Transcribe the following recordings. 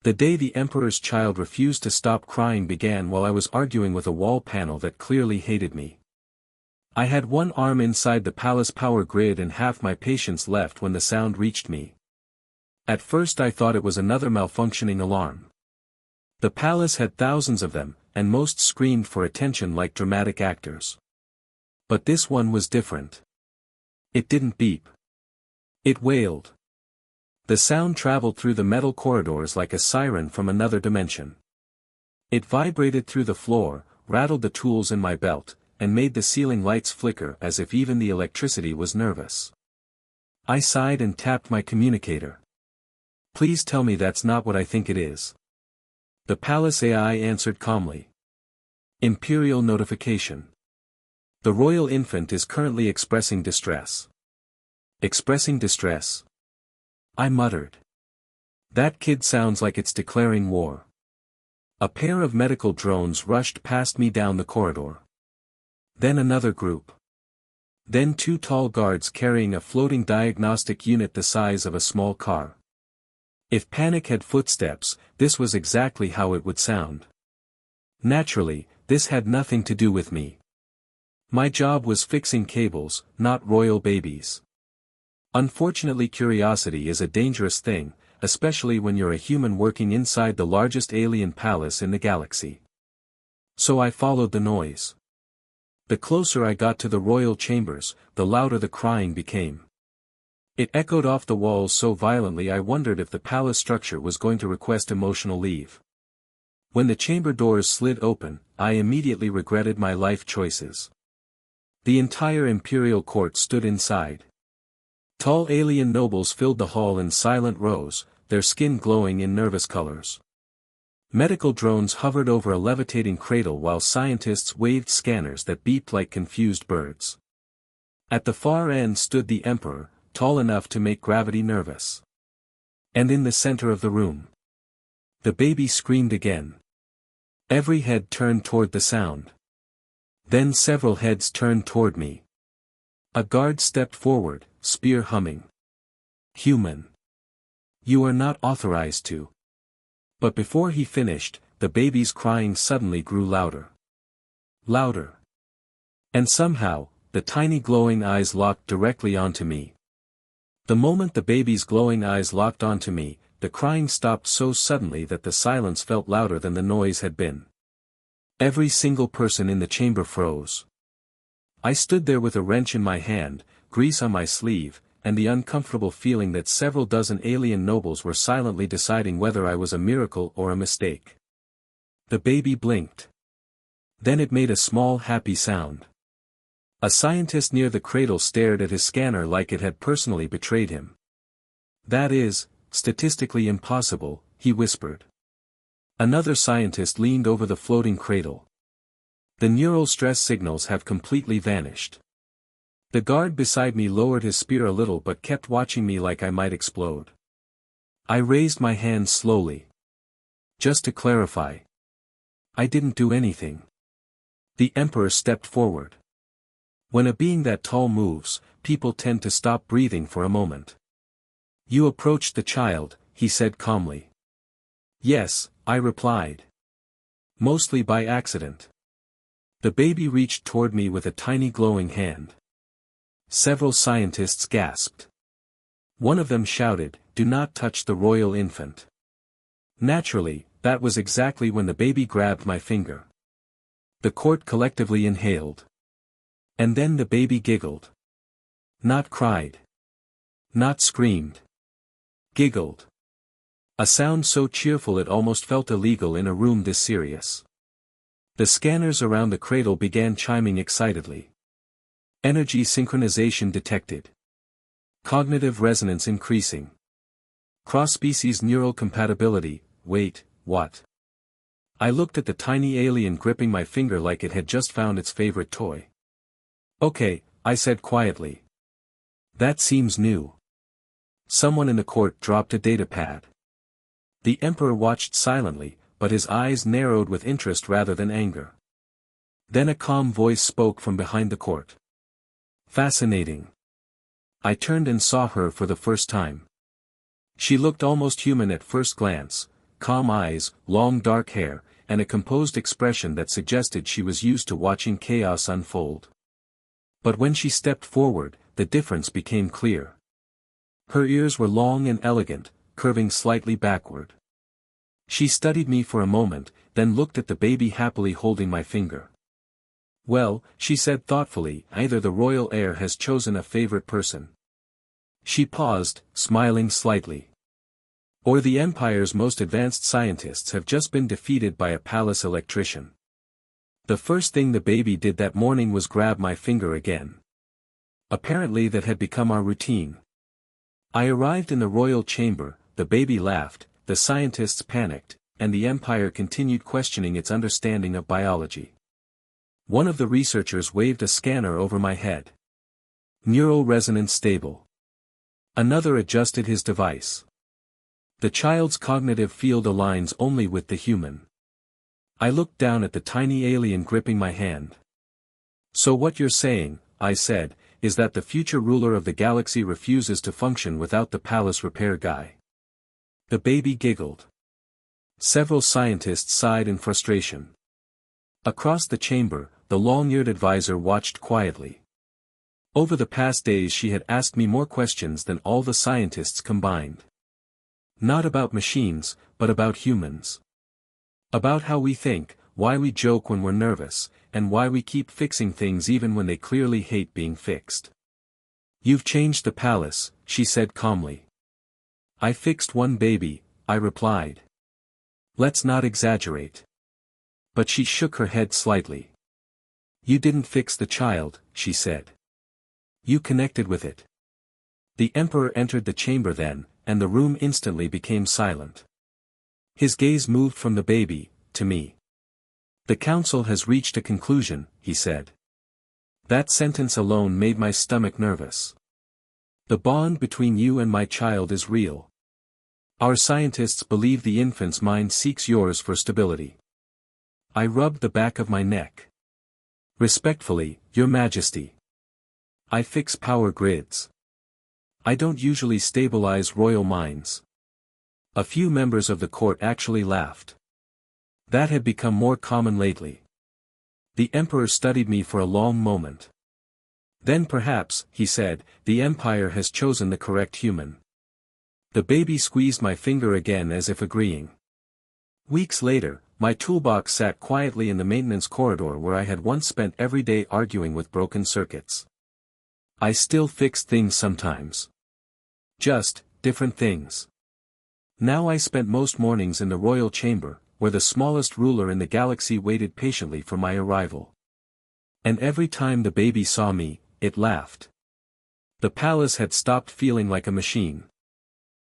The day the Emperor's child refused to stop crying began while I was arguing with a wall panel that clearly hated me. I had one arm inside the palace power grid and half my patience left when the sound reached me. At first I thought it was another malfunctioning alarm. The palace had thousands of them, and most screamed for attention like dramatic actors. But this one was different. It didn't beep. It wailed. The sound traveled through the metal corridors like a siren from another dimension. It vibrated through the floor, rattled the tools in my belt, and made the ceiling lights flicker as if even the electricity was nervous. I sighed and tapped my communicator. Please tell me that's not what I think it is. The palace AI answered calmly. Imperial notification. The royal infant is currently expressing distress. Expressing distress? I muttered. That kid sounds like it's declaring war. A pair of medical drones rushed past me down the corridor. Then another group. Then two tall guards carrying a floating diagnostic unit the size of a small car. If panic had footsteps, this was exactly how it would sound. Naturally, this had nothing to do with me. My job was fixing cables, not royal babies. Unfortunately, curiosity is a dangerous thing, especially when you're a human working inside the largest alien palace in the galaxy. So I followed the noise. The closer I got to the royal chambers, the louder the crying became. It echoed off the walls so violently I wondered if the palace structure was going to request emotional leave. When the chamber doors slid open, I immediately regretted my life choices. The entire imperial court stood inside. Tall alien nobles filled the hall in silent rows, their skin glowing in nervous colors. Medical drones hovered over a levitating cradle while scientists waved scanners that beeped like confused birds. At the far end stood the Emperor, tall enough to make gravity nervous. And in the center of the room, the baby screamed again. Every head turned toward the sound. Then several heads turned toward me. A guard stepped forward, spear humming. Human. You are not authorized to. But before he finished, the baby's crying suddenly grew louder. Louder. And somehow, the tiny glowing eyes locked directly onto me. The moment the baby's glowing eyes locked onto me, the crying stopped so suddenly that the silence felt louder than the noise had been. Every single person in the chamber froze. I stood there with a wrench in my hand, grease on my sleeve, and the uncomfortable feeling that several dozen alien nobles were silently deciding whether I was a miracle or a mistake. The baby blinked. Then it made a small happy sound. A scientist near the cradle stared at his scanner like it had personally betrayed him. That is, statistically impossible, he whispered. Another scientist leaned over the floating cradle. The neural stress signals have completely vanished. The guard beside me lowered his spear a little but kept watching me like I might explode. I raised my hand slowly. Just to clarify. I didn't do anything. The Emperor stepped forward. When a being that tall moves, people tend to stop breathing for a moment. You approached the child, he said calmly. Yes, I replied. Mostly by accident. The baby reached toward me with a tiny glowing hand. Several scientists gasped. One of them shouted, "Do not touch the royal infant." Naturally, that was exactly when the baby grabbed my finger. The court collectively inhaled. And then the baby giggled. Not cried. Not screamed. Giggled. A sound so cheerful it almost felt illegal in a room this serious. The scanners around the cradle began chiming excitedly. Energy synchronization detected. Cognitive resonance increasing. Cross-species neural compatibility. Wait, what? I looked at the tiny alien gripping my finger like it had just found its favorite toy. Okay, I said quietly. That seems new. Someone in the court dropped a datapad. The Emperor watched silently, but his eyes narrowed with interest rather than anger. Then a calm voice spoke from behind the court. Fascinating. I turned and saw her for the first time. She looked almost human at first glance, calm eyes, long dark hair, and a composed expression that suggested she was used to watching chaos unfold. But when she stepped forward, the difference became clear. Her ears were long and elegant, curving slightly backward. She studied me for a moment, then looked at the baby happily holding my finger. "Well," she said thoughtfully, "either the royal heir has chosen a favorite person." She paused, smiling slightly. "Or the Empire's most advanced scientists have just been defeated by a palace electrician." The first thing the baby did that morning was grab my finger again. Apparently that had become our routine. I arrived in the royal chamber, the baby laughed, the scientists panicked, and the Empire continued questioning its understanding of biology. One of the researchers waved a scanner over my head. "Neural resonance stable." Another adjusted his device. "The child's cognitive field aligns only with the human." I looked down at the tiny alien gripping my hand. "So what you're saying," I said, "is that the future ruler of the galaxy refuses to function without the palace repair guy." The baby giggled. Several scientists sighed in frustration. Across the chamber, the long-eared advisor watched quietly. Over the past days she had asked me more questions than all the scientists combined. Not about machines, but about humans. About how we think, why we joke when we're nervous, and why we keep fixing things even when they clearly hate being fixed. "You've changed the palace," she said calmly. "I fixed one baby," I replied. "Let's not exaggerate." But she shook her head slightly. "You didn't fix the child," she said. "You connected with it." The Emperor entered the chamber then, and the room instantly became silent. His gaze moved from the baby, to me. "The council has reached a conclusion," he said. That sentence alone made my stomach nervous. "The bond between you and my child is real. Our scientists believe the infant's mind seeks yours for stability." I rubbed the back of my neck. "Respectfully, Your Majesty. I fix power grids. I don't usually stabilize royal minds." A few members of the court actually laughed. That had become more common lately. The Emperor studied me for a long moment. "Then perhaps," he said, "the Empire has chosen the correct human." The baby squeezed my finger again as if agreeing. Weeks later, my toolbox sat quietly in the maintenance corridor where I had once spent every day arguing with broken circuits. I still fixed things sometimes. Just, different things. Now I spent most mornings in the royal chamber, where the smallest ruler in the galaxy waited patiently for my arrival. And every time the baby saw me, it laughed. The palace had stopped feeling like a machine.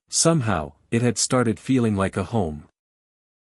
Somehow, it had started feeling like a home.